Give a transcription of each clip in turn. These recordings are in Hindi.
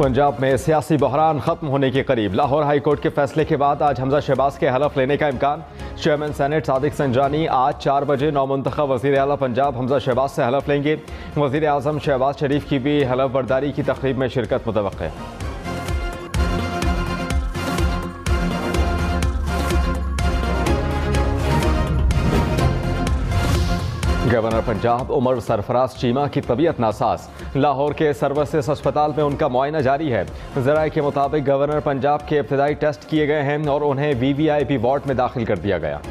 पंजाब में सियासी बहरान खत्म होने के करीब। लाहौर हाई कोर्ट के फैसले के बाद आज हमजा शहबाज के हलफ लेने का इम्कान। चेयरमैन सेनेट सादिक संजानी आज 4 बजे नौमुंतखब वज़ीर आला पंजाब हमजा शहबाज से हलफ लेंगे। वज़ीर आज़म शहबाज शरीफ की भी हलफ बर्दारी की तकरीब में शिरकत मुतवक्किल है। गवर्नर पंजाब उमर सरफराज चीमा की तबीयत नासाज। लाहौर के सर्विसेज अस्पताल में उनका मुआयना जारी है। ज़राए के मुताबिक गवर्नर पंजाब के इब्तदाई टेस्ट किए गए हैं और उन्हें VVIP वार्ड में दाखिल कर दिया गया।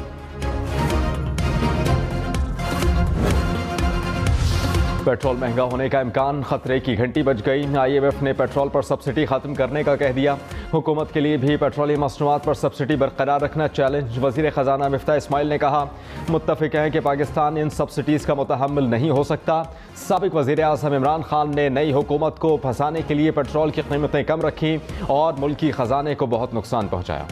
पेट्रोल महंगा होने का इम्कान, खतरे की घंटी बज गई। IMF ने पेट्रोल पर सब्सिडी खत्म करने का कह दिया। हुकूमत के लिए भी पेट्रोलियम मसनूआत पर सब्सिडी बरकरार रखना चैलेंज। वज़ीर ख़जाना मिफ्ता इस्माइल ने कहा, मुत्तफ़िक़ हैं कि पाकिस्तान इन सब्सिडीज़ का मुतहम्मिल नहीं हो सकता। साबिक़ वज़ीर आज़म इमरान खान ने नई हुकूमत को फंसाने के लिए पेट्रोल की कीमतें कम रखी और मुल्की ख़जाने को बहुत नुकसान पहुँचाया।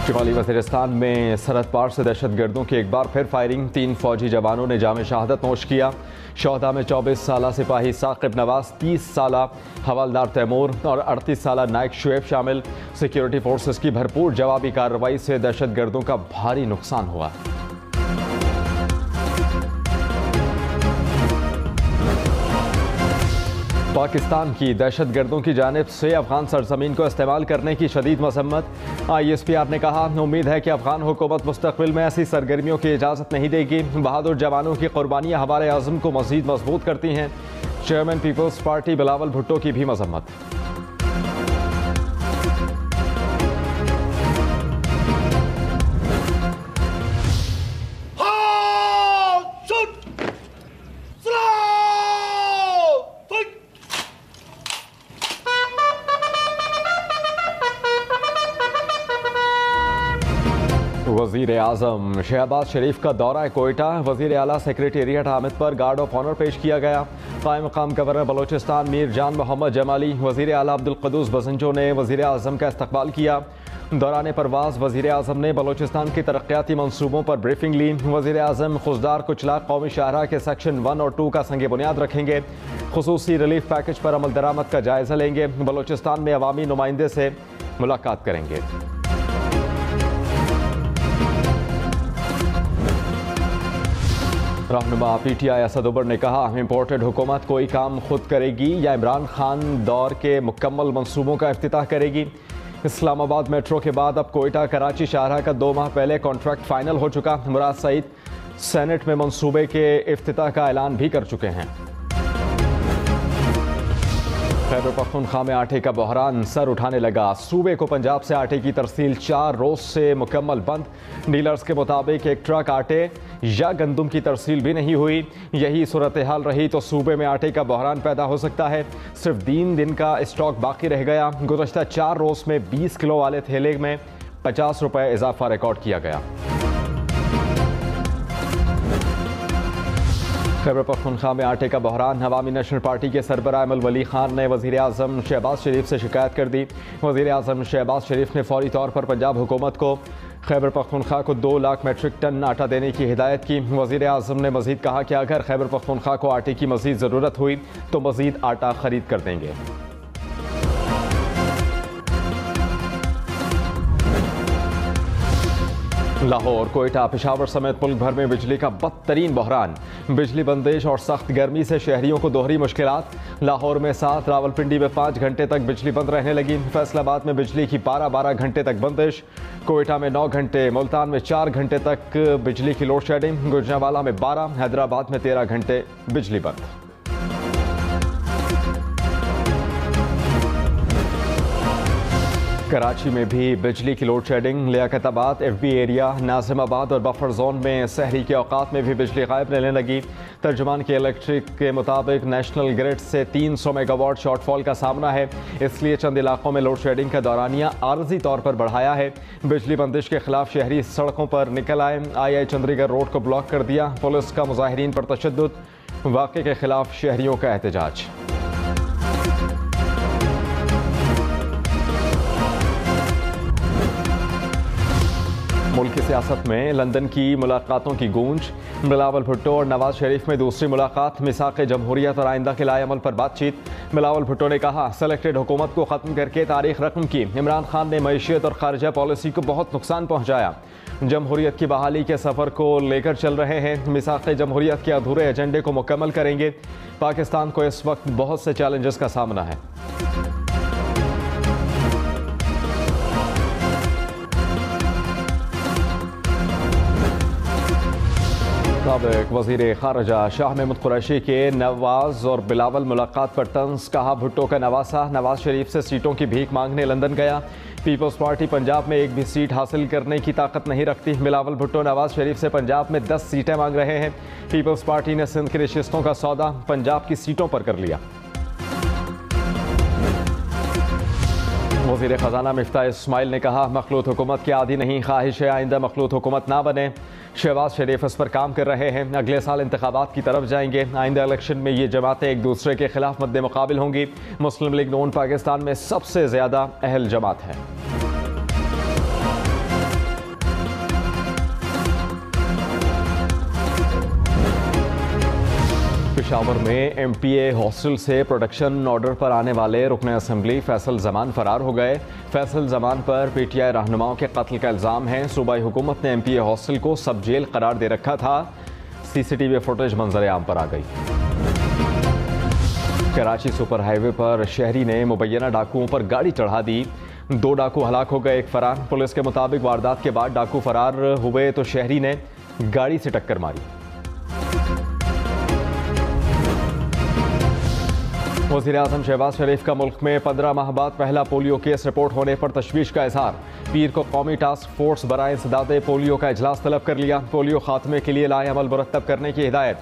शुमाली वज़ीरिस्तान में सरहद पार से दहशत गर्दों की एक बार फिर फायरिंग। 3 फौजी जवानों ने जाम शहादत नोश किया। शोहदा में 24 साला सिपाही साकिब नवाज, 30 साला हवलदार तैमूर और 38 साला नायक शुएब शामिल। सिक्योरिटी फोर्सेस की भरपूर जवाबी कार्रवाई से दहशत गर्दों का भारी नुकसान हुआ। पाकिस्तान की दहशत गर्दों की जानिब से अफगान सरजमीन को इस्तेमाल करने की शदीद मजम्मत। ISPR ने कहा, उम्मीद है कि अफगान हुकूमत मुस्तकबिल में ऐसी सरगर्मियों की इजाज़त नहीं देगी। बहादुर जवानों की कुर्बानियाँ हमारे आज़म को मज़ीद मजबूत करती हैं। चेयरमैन पीपल्स पार्टी बिलावल भुट्टो की भी मजम्मत। वज़ीर आज़म शहबाज शरीफ का दौरा कोयटा। वज़ीर आला सेक्रेटेरिएट हामिद पर गार्ड ऑफ ऑनर पेश किया गया। कायम मकाम गवर्नर बलोचिस्तान मीर जान मोहम्मद जमाली, वज़ीर आला अब्दुल क़ुद्दूस बसंजो ने वज़ीर आज़म का इस्तकबाल किया। दौरान परवाज़ वज़ीर आज़म ने बलोचिस्तान की तरक्याती मनसूबों पर ब्रीफिंग ली। वज़ीर आज़म खुशदार कुचला कौमी शाहरा के सेक्शन 1 और 2 का संगे बुनियाद रखेंगे। खुसूसी रिलीफ पैकेज पर अमल दरामद का जायज़ा लेंगे। बलोचिस्तान में अवामी नुमाइंदे से मुलाकात करेंगे। रहनुमा PTI असद उबर ने कहा, इम्पोर्टेड हुकूमत कोई काम खुद करेगी या इमरान खान दौर के मुकम्मल मंसूबों का इफ्तिताह करेगी। इस्लामाबाद मेट्रो के बाद अब कोयटा कराची शाहरा का 2 माह पहले कॉन्ट्रैक्ट फाइनल हो चुका। मुराद सईद सेनेट में मंसूबे के इफ्तिताह का ऐलान भी कर चुके हैं। खैबर पख्तूनख्वा में आटे का बहरान सर उठाने लगा। सूबे को पंजाब से आटे की तरसील 4 रोज से मुकम्मल बंद। डीलर्स के मुताबिक एक ट्रक आटे या गंदम की तरसील भी नहीं हुई। यही सूरत हाल रही तो सूबे में आटे का बहरान पैदा हो सकता है। सिर्फ 3 दिन का स्टॉक बाकी रह गया। गुज़श्ता 4 रोज में 20 किलो वाले थैले में 50 रुपये इजाफा रिकॉर्ड किया गया। खैबर पख्तूनख्वा में आटे का बहरान। अवामी नेशनल पार्टी के सरबराह अमल वली खान ने वज़ीर आज़म शहबाज शरीफ से शिकायत कर दी। वज़ीर आज़म शहबाज शरीफ ने फौरी तौर पर पंजाब हुकूमत को खैबर पख्तूनख्वा को 2 लाख मेट्रिक टन आटा देने की हिदायत की। वज़ीर आज़म ने मज़ीद कहा कि अगर खैबर पख्तूनख्वा को आटे की मज़ीद ज़रूरत हुई तो मज़ीद आटा खरीद कर देंगे। लाहौर, कोयटा, पेशावर समेत मुल्क भर में बिजली का बदतरीन बहरान। बिजली बंदिश और सख्त गर्मी से शहरियों को दोहरी मुश्किलात। लाहौर में 7, रावलपिंडी में 5 घंटे तक बिजली बंद रहने लगी। फैसलाबाद में बिजली की 12 घंटे तक बंदिश। कोयटा में 9 घंटे, मुल्तान में 4 घंटे तक बिजली की लोड शेडिंग। गुजरांवाला में 12, हैदराबाद में 13 घंटे बिजली बंद। कराची में भी बिजली की load shedding. Liaquatabad, FB area, Nazimabad और बफर जोन में सहरी के औकात में भी बिजली गायब रहने लगी। तर्जुमान के इलेक्ट्रिक के मुताबिक नेशनल ग्रिड से 300 मेगावाट शॉर्टफॉल का सामना है, इसलिए चंद इलाकों में लोड शेडिंग का दौरानिया आर्जी तौर पर बढ़ाया है। बिजली बंदिश के खिलाफ शहरी सड़कों पर निकल आए। II चंद्रीगढ़ रोड को ब्लॉक कर दिया। पुलिस का मुजाहिरीन पर तशद्दुद। वाक़े के खिलाफ शहरियों का एहतजाज। मुल्क की सियासत में लंदन की मुलाकातों की गूंज। बिलावल भुट्टो और नवाज शरीफ में दूसरी मुलाकात, मिसाक़ जमहूरियत और आइंदा के लाए अमल पर बातचीत। बिलावल भुट्टो ने कहा, सेलेक्टेड हुकूमत को ख़त्म करके तारीख रकम की। इमरान खान ने मईशियत और खारजा पॉलिसी को बहुत नुकसान पहुँचाया। जमहूरियत की बहाली के सफ़र को लेकर चल रहे हैं। मिसाक़ जमहूरियत के अधूरे एजेंडे को मुकम्मल करेंगे। पाकिस्तान को इस वक्त बहुत से चैलेंजेस का सामना है। साबिक़ वज़ीर ख़ारजा शाह महमूद कुरैशी के नवाज और बिलावल मुलाकात पर तंज। कहा, भुट्टो का नवासा नवाज शरीफ से सीटों की भीख मांगने लंदन गया। पीपल्स पार्टी पंजाब में एक भी सीट हासिल करने की ताकत नहीं रखती। बिलावल भुट्टो नवाज शरीफ से पंजाब में 10 सीटें मांग रहे हैं। पीपल्स पार्टी ने सिंध की नशिस्तों का सौदा पंजाब की सीटों पर कर लिया। वज़ीर ख़जाना मिफ्ताह इस्माइल ने कहा, मखलूत हुकूमत की आदी नहीं, ख्वाहिश है आइंदा मखलूत हुकूमत ना बने। शहबाज शरीफ इस पर काम कर रहे हैं। अगले साल इंतखाबात की तरफ जाएंगे। आइंदा इलेक्शन में ये जमातें एक दूसरे के खिलाफ मद्दे मुकाबिल होंगी। मुस्लिम लीग नून पाकिस्तान में सबसे ज़्यादा अहल जमात है। पेशावर में MPA हॉस्टल से प्रोडक्शन ऑर्डर पर आने वाले रुकन असम्बली फैसल जमान फरार हो गए। फैसल जमान पर PTI रहनुमाओं के कत्ल का इल्ज़ाम है। सूबाई हुकूमत ने MPA हॉस्टल को सब जेल करार दे रखा था। CCTV फुटेज मंजर आम पर आ गई। कराची सुपर हाईवे पर शहरी ने मुबैना डाकुओं पर गाड़ी चढ़ा दी। 2 डाकू हलाक हो गए, एक फरार। पुलिस के मुताबिक वारदात के बाद डाकू फरार हुए तो शहरी ने गाड़ी से टक्कर मारी। वज़ीर-ए-आज़म शहबाज शरीफ का मुल्क में 15 माह बाद पहला पोलियो केस रिपोर्ट होने पर तशवीश का इजहार। पीर को कौमी टास्क फोर्स बराए इंसदाद पोलियो का इजलास तलब कर लिया। पोलियो खात्मे के लिए लाए अमल मुरतब करने की हिदायत।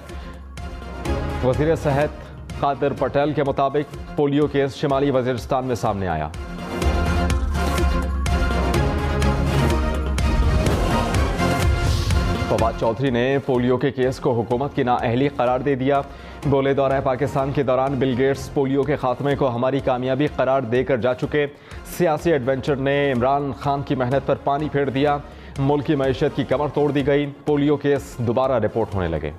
वज़ीर सेहत कादिर पटेल के मुताबिक पोलियो केस शिमाली वज़ीरिस्तान में सामने आया। फवाद चौधरी ने पोलियो के केस को हुकूमत की नाअहली करार दे दिया। बोले, दौरा पाकिस्तान के दौरान बिल गेट्स पोलियो के खात्मे को हमारी कामयाबी करार देकर जा चुके। सियासी एडवेंचर ने इमरान खान की मेहनत पर पानी फेर दिया। मुल्क की मईशत की कमर तोड़ दी गई। पोलियो केस दोबारा रिपोर्ट होने लगे।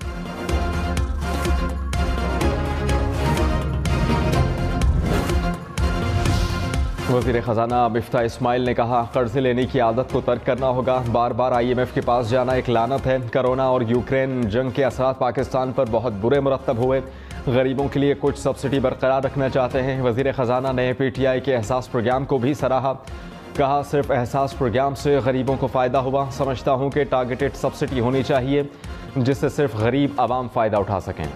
वज़ीर ख़जाना मिफ्ताह इस्माइल ने कहा, कर्ज़े लेने की आदत को तर्क करना होगा। बार बार IMF के पास जाना एक लानत है। कोरोना और यूक्रेन जंग के असरात पाकिस्तान पर बहुत बुरे मुरतब हुए। गरीबों के लिए कुछ सब्सिडी बरकरार रखना चाहते हैं। वज़ीर ख़जाना ने PTI के एहसास प्रोग्राम को भी सराहा। कहा, सिर्फ एहसास प्रोग्राम से गरीबों को फ़ायदा हुआ। समझता हूँ कि टारगेटेड सब्सिडी होनी चाहिए जिससे सिर्फ गरीब आवाम फ़ायदा उठा सकें।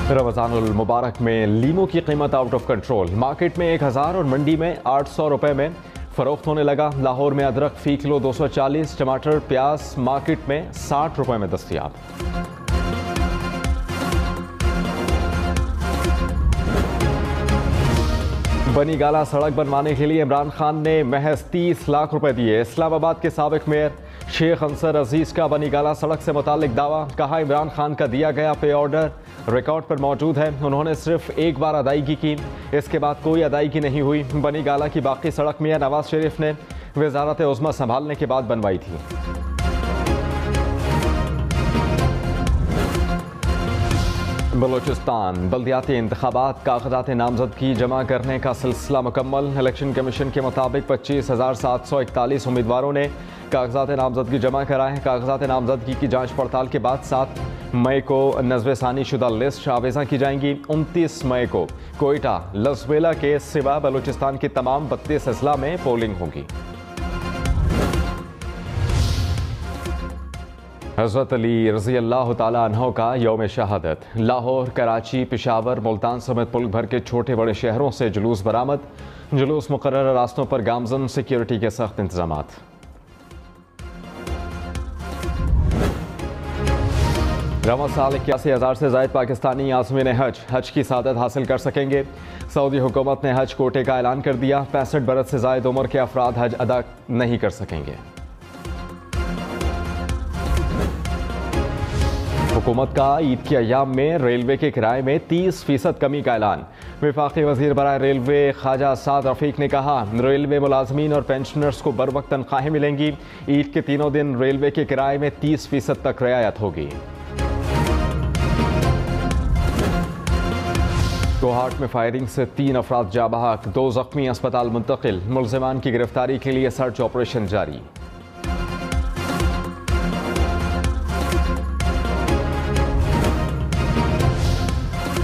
रमज़ानुल मुबारक में लीमू की कीमत आउट ऑफ कंट्रोल। मार्केट में 1000 और मंडी में 800 रुपए में फ़रोख्त होने लगा। लाहौर में अदरक फ़ी किलो 240, टमाटर प्याज मार्केट में 60 रुपए में दस्तयाब। बनी गाला सड़क बनवाने के लिए इमरान खान ने महज 30 लाख रुपए दिए। इस्लामाबाद के साबिक मेयर शेख अंसर अजीज का बनी गाला सड़क से मुतालिक दावा। कहा, इमरान खान का दिया गया पे ऑर्डर रिकॉर्ड पर मौजूद है। उन्होंने सिर्फ एक बार अदायगी की, इसके बाद कोई अदायगी नहीं हुई। बनी गाला की बाकी सड़क मियां नवाज शरीफ ने वजारत उज़्मा संभालने के बाद बनवाई थी। बलूचिस्तान बल्दियाती इंतखाबात कागजात नामजदगी जमा करने का सिलसिला मुकम्मल। इलेक्शन कमीशन के मुताबिक 25,741 उम्मीदवारों ने कागजात नामजदगी जमा कराए। कागजात नामजदगी की जांच पड़ताल के बाद 7 मई को नज़्व-ए-सानी शुदा लिस्ट आवेज़ा की जाएंगी। 29 मई को कोयटा लसवेला के सिवा बलूचिस्तान के तमाम 32 अजला में पोलिंग होगी। हज़रत अली रज़ी अल्लाह ताला अन्हो का यौम शहादत। लाहौर, कराची, पेशावर, मुल्तान समेत मुल्क भर के छोटे बड़े शहरों से जुलूस बरामद। जुलूस मुकर्रर रास्तों पर गामजन सिक्योरिटी के सख्त इंतजामात। रवा साल 81,000 से ज़ायद पाकिस्तानी आज़मीन हज की सादत हासिल कर सकेंगे। सऊदी हुकूमत ने हज कोटे का ऐलान कर दिया। 65 बरस से ज़ायद उम्र के अफराद हज अदा नहीं कर सकेंगे। हुकूमत का ईद के अय्याम में रेलवे के किराए में 30% कमी का ऐलान। वफाकी वज़ीर बराए रेलवे ख्वाजा साद रफ़ीक ने कहा, रेलवे मुलाजमीन और पेंशनर्स को बर वक्त तनख्वाहें मिलेंगी। ईद के तीनों दिन रेलवे के किराए में 30% तक रियायत होगी। कोहाट में फायरिंग से 3 अफराद जाँ बहक, 2 जख्मी अस्पताल मुंतकिल। मुलजिमान की गिरफ्तारी के लिए सर्च ऑपरेशन जारी।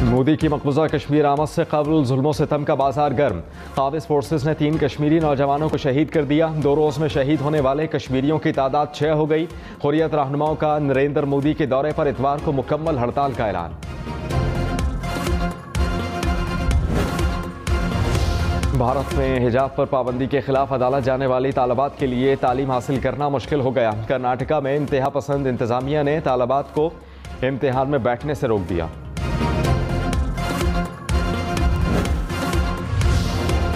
मोदी की मकबूजा कश्मीर आमद से कबल जुल्मों सितम का बाजार गर्म। काबिज फोर्सेस ने 3 कश्मीरी नौजवानों को शहीद कर दिया। 2 रोज़ में शहीद होने वाले कश्मीरियों की तादाद 6 हो गई। हुर्रियत रहनुमाओं का नरेंद्र मोदी के दौरे पर इतवार को मुकम्मल हड़ताल का ऐलान। भारत में हिजाब पर पाबंदी के खिलाफ अदालत जाने वाली तालिबात के लिए तालीम हासिल करना मुश्किल हो गया। कर्नाटका में इंतहा पसंद इंतजामिया ने तालिबात को इम्तिहान में बैठने से रोक दिया।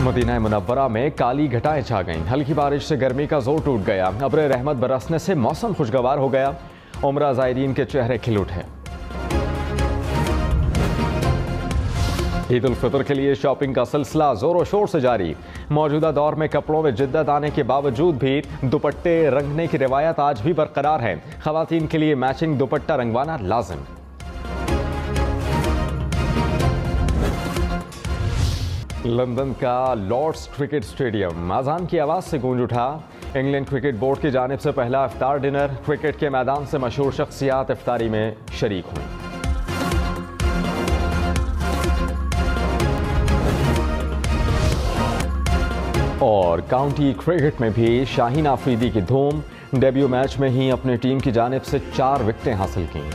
मदीना मुनव्वरा में काली घटाएं छा गईं। हल्की बारिश से गर्मी का जोर टूट गया। अब्र रहमत बरसने से मौसम खुशगवार हो गया। उम्रा ज़ायरीन के चेहरे खिल उठे। ईद उल फितर के लिए शॉपिंग का सिलसिला जोरों शोर से जारी। मौजूदा दौर में कपड़ों में जिद्दत आने के बावजूद भी दुपट्टे रंगने की रिवायत आज भी बरकरार है। खवातीन के लिए मैचिंग दुपट्टा रंगवाना लाजिम। लंदन का लॉर्ड्स क्रिकेट स्टेडियम अजान की आवाज़ से गूंज उठा। इंग्लैंड क्रिकेट बोर्ड की जानिब से पहला इफ्तार डिनर। क्रिकेट के मैदान से मशहूर शख्सियात इफ्तारी में शरीक हुई। और काउंटी क्रिकेट में भी शाहीन आफरीदी की धूम। डेब्यू मैच में ही अपनी टीम की जानिब से 4 विकेटें हासिल की।